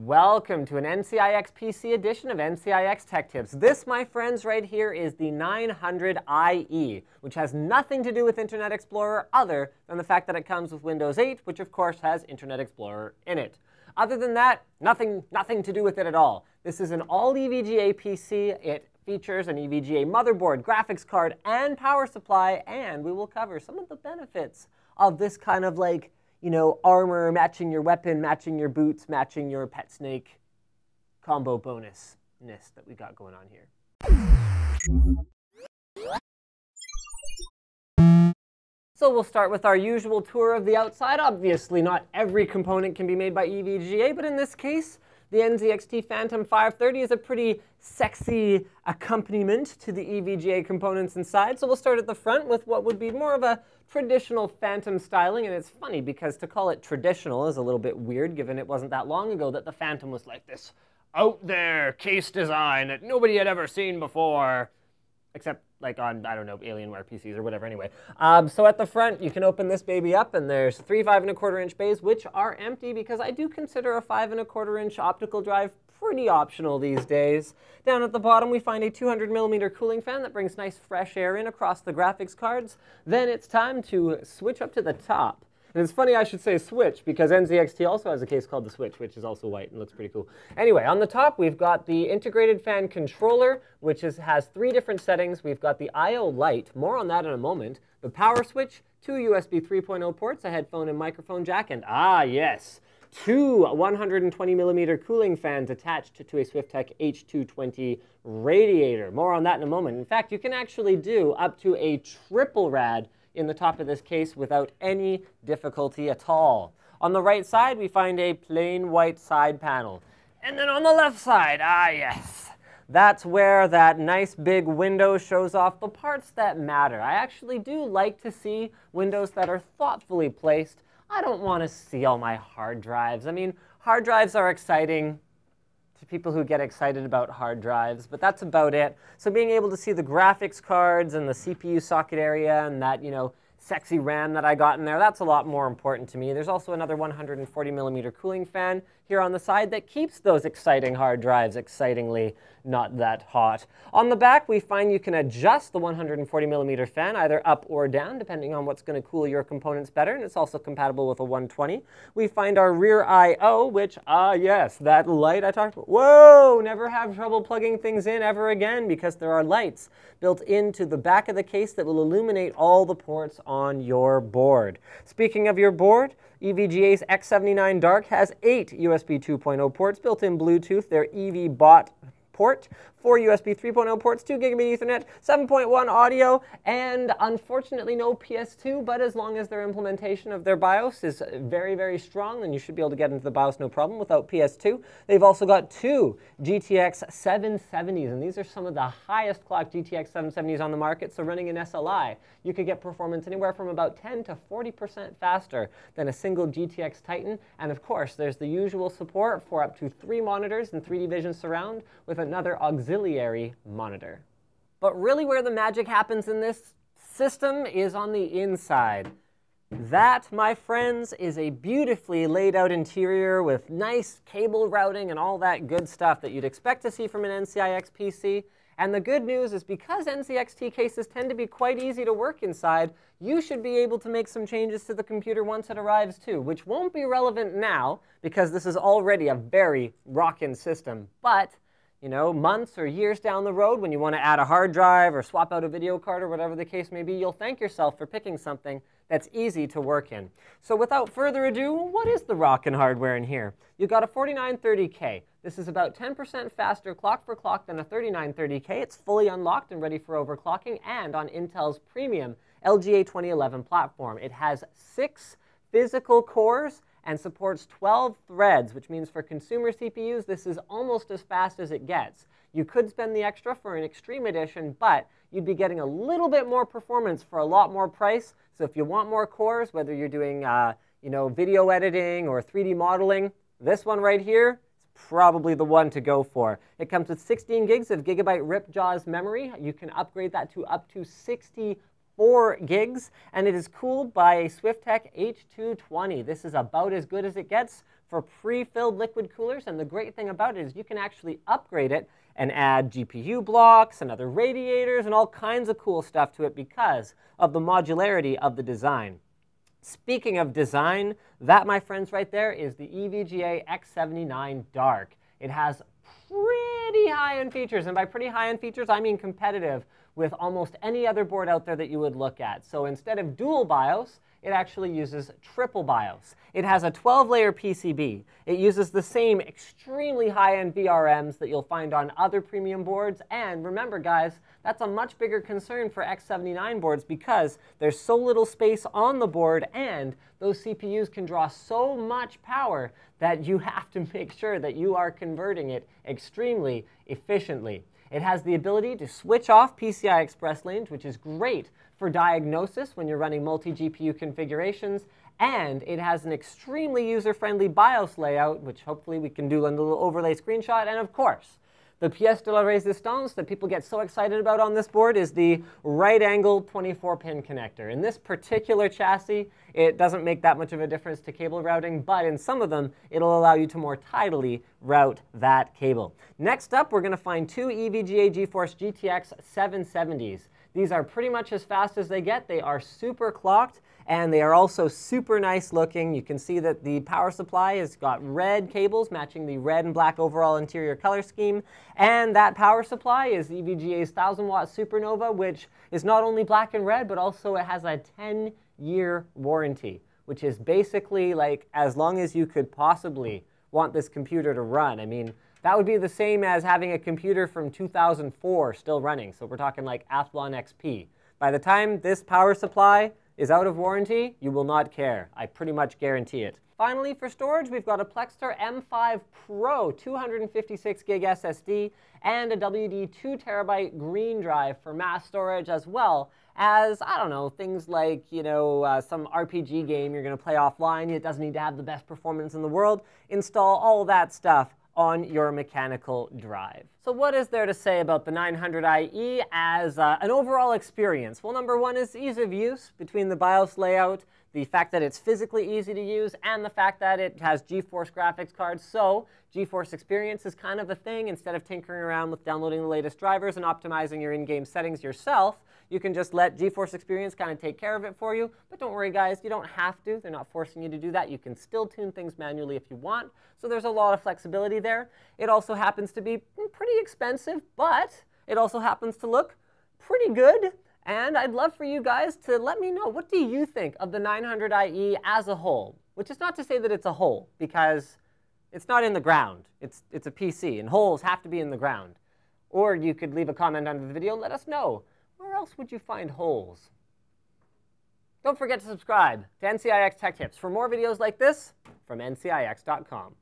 Welcome to an NCIXPC edition of NCIX Tech Tips. This, my friends, right here is the 900IE, which has nothing to do with Internet Explorer other than the fact that it comes with Windows 8, which of course has Internet Explorer in it. Other than that, nothing to do with it at all. This is an all-EVGA PC. It features an EVGA motherboard, graphics card, and power supply, and we will cover some of the benefits of this kind of like, you know, armor, matching your weapon, matching your boots, matching your pet snake combo bonus-ness that we got going on here. So we'll start with our usual tour of the outside. Obviously, not every component can be made by EVGA, but in this case, the NZXT Phantom 530 is a pretty sexy accompaniment to the EVGA components inside. So we'll start at the front with what would be more of a traditional Phantom styling, and it's funny because to call it traditional is a little bit weird given it wasn't that long ago that the Phantom was like this out there case design that nobody had ever seen before, except like on, I don't know, Alienware PCs or whatever anyway. So at the front, you can open this baby up and there's 3 5¼ inch bays, which are empty because I do consider a 5¼ inch optical drive pretty optional these days. Down at the bottom, we find a 200mm cooling fan that brings nice fresh air in across the graphics cards. Then it's time to switch up to the top. And it's funny I should say switch because NZXT also has a case called the Switch, which is also white and looks pretty cool. Anyway, on the top, we've got the integrated fan controller, which has 3 different settings. We've got the I/O light, more on that in a moment, the power switch, 2 USB 3.0 ports, a headphone and microphone jack, and yes, 2 120mm cooling fans attached to a Swiftech H220 radiator. More on that in a moment. In fact, you can actually do up to a triple rad in the top of this case without any difficulty at all. On the right side, we find a plain white side panel. And then on the left side, yes, that's where that nice big window shows off the parts that matter. I actually do like to see windows that are thoughtfully placed. I don't want to see all my hard drives. I mean, hard drives are exciting to people who get excited about hard drives, but that's about it. So being able to see the graphics cards and the CPU socket area and that, you know, sexy RAM that I got in there, that's a lot more important to me. There's also another 140mm cooling fan here on the side that keeps those exciting hard drives excitingly not that hot. On the back, we find you can adjust the 140mm fan either up or down, depending on what's going to cool your components better, and it's also compatible with a 120. We find our rear I/O, which, yes, that light I talked about. Whoa! Never have trouble plugging things in ever again because there are lights built into the back of the case that will illuminate all the ports on your board. Speaking of your board, EVGA's X79 Dark has 8 USB 2.0 ports, built-in Bluetooth, their EV-Bot port, 4 USB 3.0 ports, 2 gigabit Ethernet, 7.1 audio, and unfortunately no PS2, but as long as their implementation of their BIOS is very, very strong, then you should be able to get into the BIOS no problem without PS2. They've also got 2 GTX 770s, and these are some of the highest clock GTX 770s on the market, so running an SLI, you could get performance anywhere from about 10 to 40% faster than a single GTX Titan, and of course, there's the usual support for up to 3 monitors in 3D Vision Surround with another auxiliary monitor. But really where the magic happens in this system is on the inside. That, my friends, is a beautifully laid out interior with nice cable routing and all that good stuff that you'd expect to see from an NCIX PC. And the good news is because NCXT cases tend to be quite easy to work inside, you should be able to make some changes to the computer once it arrives too, which won't be relevant now because this is already a very rockin' system. But you know, months or years down the road when you want to add a hard drive or swap out a video card or whatever the case may be, you'll thank yourself for picking something that's easy to work in. So without further ado, what is the rockin' hardware in here? You've got a 4930K. This is about 10% faster clock for clock than a 3930K. It's fully unlocked and ready for overclocking and on Intel's premium LGA 2011 platform. It has 6 physical cores and supports 12 threads, which means for consumer CPUs, this is almost as fast as it gets. You could spend the extra for an Extreme Edition, but you'd be getting a little bit more performance for a lot more price. So if you want more cores, whether you're doing you know, video editing or 3D modeling, this one right here is probably the one to go for. It comes with 16 gigs of gigabyte RIP JAWS memory. You can upgrade that to up to 64 gigs, and it is cooled by a Swiftech H220. This is about as good as it gets for pre-filled liquid coolers, and the great thing about it is you can actually upgrade it and add GPU blocks and other radiators and all kinds of cool stuff to it because of the modularity of the design. Speaking of design, that, my friends, right there is the EVGA X79 Dark. It has pretty high-end features, and by pretty high-end features, I mean competitive with almost any other board out there that you would look at. So instead of dual BIOS, it actually uses triple BIOS. It has a 12-layer PCB. It uses the same extremely high-end VRMs that you'll find on other premium boards. And remember, guys, that's a much bigger concern for X79 boards because there's so little space on the board and those CPUs can draw so much power that you have to make sure that you are converting it extremely efficiently. It has the ability to switch off PCI Express lanes, which is great for diagnosis when you're running multi-GPU configurations, and it has an extremely user-friendly BIOS layout, which hopefully we can do a little overlay screenshot, and of course, the pièce de la résistance that people get so excited about on this board is the right-angle 24-pin connector. In this particular chassis, it doesn't make that much of a difference to cable routing, but in some of them, it'll allow you to more tidily route that cable. Next up, we're going to find two EVGA GeForce GTX 770s. These are pretty much as fast as they get. They are super clocked, and they are also super nice looking. You can see that the power supply has got red cables matching the red and black overall interior color scheme. And that power supply is EVGA's 1000-watt Supernova, which is not only black and red, but also it has a 10-year warranty, which is basically like as long as you could possibly want this computer to run. I mean, that would be the same as having a computer from 2004 still running. So we're talking like Athlon XP. By the time this power supply is out of warranty, you will not care. I pretty much guarantee it. Finally, for storage, we've got a Plextor M5 Pro 256 gig SSD and a WD 2 terabyte green drive for mass storage, as well as, I don't know, things like, some RPG game you're going to play offline. It doesn't need to have the best performance in the world. Install all that stuff on your mechanical drive. So what is there to say about the 900IE as an overall experience? Well, number one is ease of use between the BIOS layout, the fact that it's physically easy to use, and the fact that it has GeForce graphics cards. So GeForce experience is kind of a thing. Instead of tinkering around with downloading the latest drivers and optimizing your in-game settings yourself, you can just let GeForce Experience kind of take care of it for you. But don't worry, guys, you don't have to. They're not forcing you to do that. You can still tune things manually if you want. So there's a lot of flexibility there. It also happens to be pretty expensive, but it also happens to look pretty good. And I'd love for you guys to let me know, what do you think of the 900IE as a whole? Which is not to say that it's a hole, because it's not in the ground. It's a PC, and holes have to be in the ground. Or you could leave a comment under the video and let us know, where else would you find holes? Don't forget to subscribe to NCIX Tech Tips for more videos like this from NCIX.com.